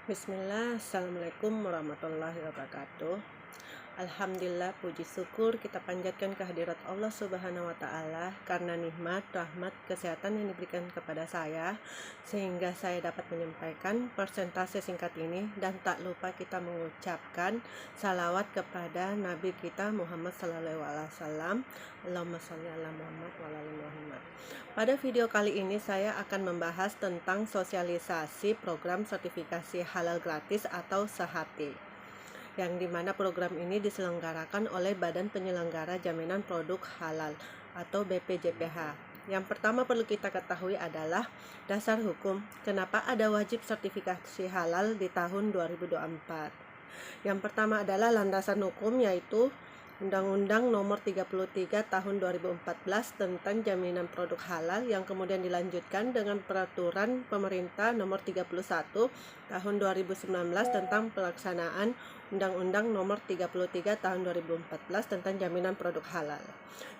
Bismillah, Assalamualaikum warahmatullahi wabarakatuh. Alhamdulillah, puji syukur kita panjatkan kehadirat Allah Subhanahu wa Ta'ala karena nikmat, rahmat, kesehatan yang diberikan kepada saya, sehingga saya dapat menyampaikan persentase singkat ini. Dan tak lupa kita mengucapkan salawat kepada Nabi kita Muhammad Sallallahu Alaihi Wasallam. Allahumma sholli ala Muhammad wa ala ali Muhammad. Pada video kali ini saya akan membahas tentang sosialisasi program sertifikasi halal gratis atau SEHATI, yang dimana program ini diselenggarakan oleh Badan Penyelenggara Jaminan Produk Halal atau BPJPH. Yang pertama perlu kita ketahui adalah dasar hukum kenapa ada wajib sertifikasi halal di tahun 2024. Yang pertama adalah landasan hukum, yaitu Undang-Undang Nomor 33 Tahun 2014 tentang Jaminan Produk Halal, yang kemudian dilanjutkan dengan Peraturan Pemerintah Nomor 31 Tahun 2019 tentang pelaksanaan Undang-Undang Nomor 33 Tahun 2014 tentang Jaminan Produk Halal.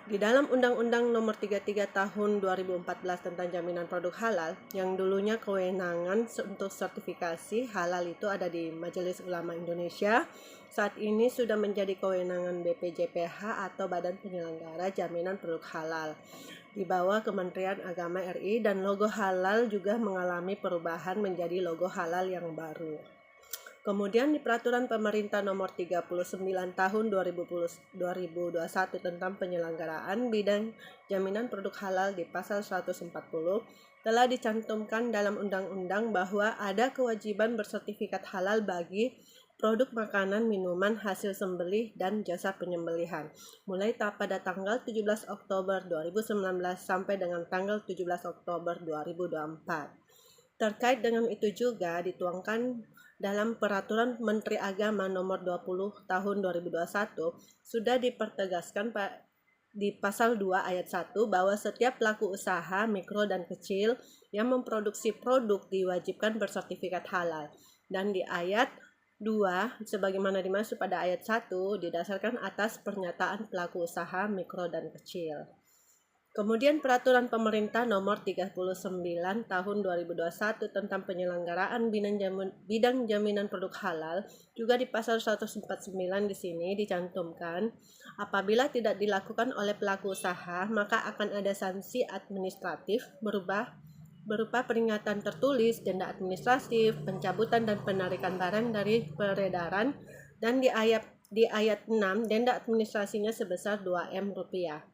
Di dalam Undang-Undang Nomor 33 Tahun 2014 tentang Jaminan Produk Halal, yang dulunya kewenangan untuk sertifikasi halal itu ada di Majelis Ulama Indonesia, saat ini sudah menjadi kewenangan BPJPH atau Badan Penyelenggara Jaminan Produk Halal di bawah Kementerian Agama RI, dan logo halal juga mengalami perubahan menjadi logo halal yang baru. Kemudian di Peraturan Pemerintah Nomor 39 Tahun 2021 tentang penyelenggaraan bidang jaminan produk halal di pasal 140 telah dicantumkan dalam undang-undang bahwa ada kewajiban bersertifikat halal bagi produk makanan, minuman, hasil sembelih, dan jasa penyembelihan mulai pada tanggal 17 Oktober 2019 sampai dengan tanggal 17 Oktober 2024. Terkait dengan itu juga dituangkan dalam Peraturan Menteri Agama Nomor 20 Tahun 2021 sudah dipertegaskan di pasal 2 ayat 1 bahwa setiap pelaku usaha mikro dan kecil yang memproduksi produk diwajibkan bersertifikat halal, dan di ayat 2 sebagaimana dimaksud pada ayat 1 didasarkan atas pernyataan pelaku usaha mikro dan kecil. Kemudian Peraturan Pemerintah Nomor 39 Tahun 2021 tentang penyelenggaraan bidang jaminan produk halal juga di pasal 149 di sini dicantumkan, apabila tidak dilakukan oleh pelaku usaha maka akan ada sanksi administratif berupa peringatan tertulis, denda administratif, pencabutan dan penarikan barang dari peredaran, dan di ayat 6 denda administrasinya sebesar 2M rupiah.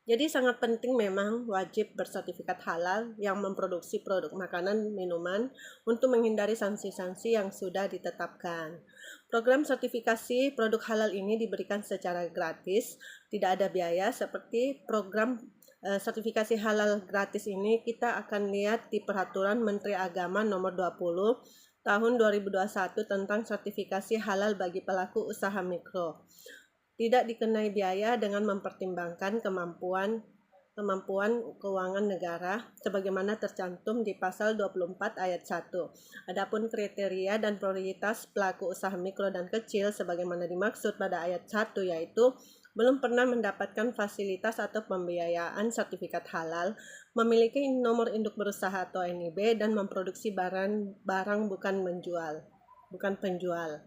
Jadi sangat penting memang wajib bersertifikat halal yang memproduksi produk makanan, minuman untuk menghindari sanksi-sanksi yang sudah ditetapkan. Program sertifikasi produk halal ini diberikan secara gratis, tidak ada biaya. Seperti program sertifikasi halal gratis ini kita akan lihat di Peraturan Menteri Agama Nomor 20 Tahun 2021 tentang sertifikasi halal bagi pelaku usaha mikro. Tidak dikenai biaya dengan mempertimbangkan kemampuan keuangan negara sebagaimana tercantum di pasal 24 ayat 1. Adapun kriteria dan prioritas pelaku usaha mikro dan kecil sebagaimana dimaksud pada ayat 1, yaitu belum pernah mendapatkan fasilitas atau pembiayaan sertifikat halal, memiliki nomor induk berusaha atau NIB, dan memproduksi barang bukan penjual.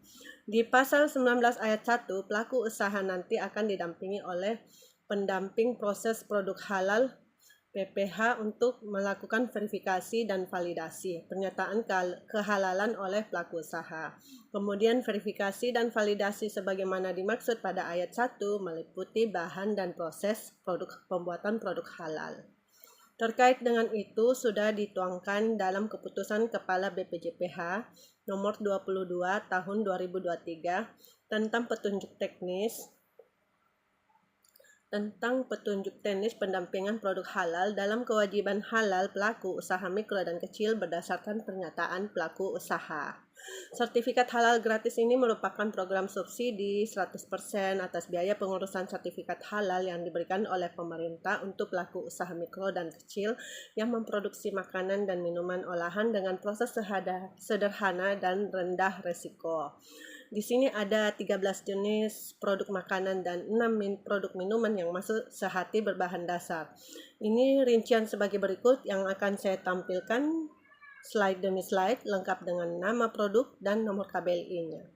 Di pasal 19 ayat 1, pelaku usaha nanti akan didampingi oleh pendamping proses produk halal PPH untuk melakukan verifikasi dan validasi pernyataan kehalalan oleh pelaku usaha. Kemudian verifikasi dan validasi sebagaimana dimaksud pada ayat 1 meliputi bahan dan proses pembuatan produk halal. Terkait dengan itu sudah dituangkan dalam keputusan Kepala BPJPH Nomor 22 Tahun 2023 tentang petunjuk teknis pendampingan produk halal dalam kewajiban halal pelaku usaha mikro dan kecil berdasarkan pernyataan pelaku usaha. Sertifikat halal gratis ini merupakan program subsidi 100% atas biaya pengurusan sertifikat halal yang diberikan oleh pemerintah untuk pelaku usaha mikro dan kecil yang memproduksi makanan dan minuman olahan dengan proses sederhana dan rendah resiko. Di sini ada 13 jenis produk makanan dan 6 produk minuman yang masuk SEHATI berbahan dasar. Ini rincian sebagai berikut yang akan saya tampilkan slide demi slide lengkap dengan nama produk dan nomor KBLI-nya.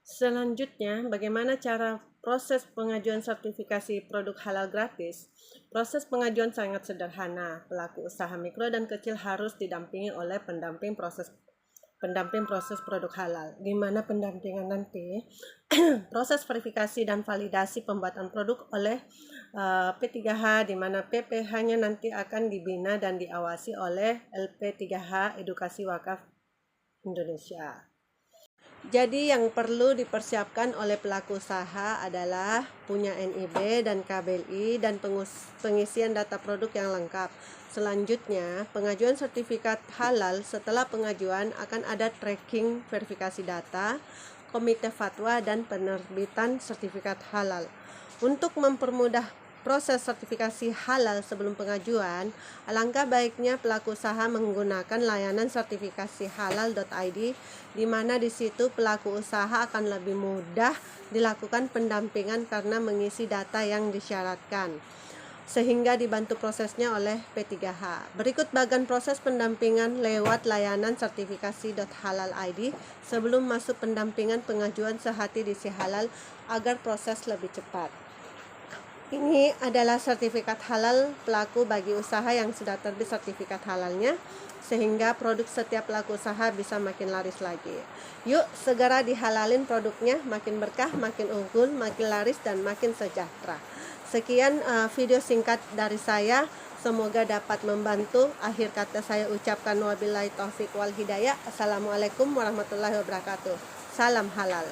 Selanjutnya, bagaimana cara proses pengajuan sertifikasi produk halal gratis? Proses pengajuan sangat sederhana. Pelaku usaha mikro dan kecil harus didampingi oleh pendamping proses produk halal. Di mana pendampingan nanti proses verifikasi dan validasi pembuatan produk oleh P3H, di mana PPH-nya nanti akan dibina dan diawasi oleh LP3H Edukasi Wakaf Indonesia. Jadi yang perlu dipersiapkan oleh pelaku usaha adalah punya NIB dan KBLI dan pengisian data produk yang lengkap. Selanjutnya, pengajuan sertifikat halal. Setelah pengajuan akan ada tracking verifikasi data, komite fatwa, dan penerbitan sertifikat halal. Untuk mempermudah proses sertifikasi halal sebelum pengajuan, alangkah baiknya pelaku usaha menggunakan layanan sertifikasi halal.id, di mana di situ pelaku usaha akan lebih mudah dilakukan pendampingan karena mengisi data yang disyaratkan, sehingga dibantu prosesnya oleh P3H. Berikut bagian proses pendampingan lewat layanan sertifikasi.halal.id sebelum masuk pendampingan pengajuan sehati di Si Halal agar proses lebih cepat. Ini adalah sertifikat halal pelaku bagi usaha yang sudah terbit sertifikat halalnya, sehingga produk setiap pelaku usaha bisa makin laris lagi. Yuk segera dihalalin produknya, makin berkah, makin unggul, makin laris, dan makin sejahtera. Sekian video singkat dari saya, semoga dapat membantu. Akhir kata saya ucapkan wabillahi taufik wal hidayah. Assalamualaikum warahmatullahi wabarakatuh. Salam halal.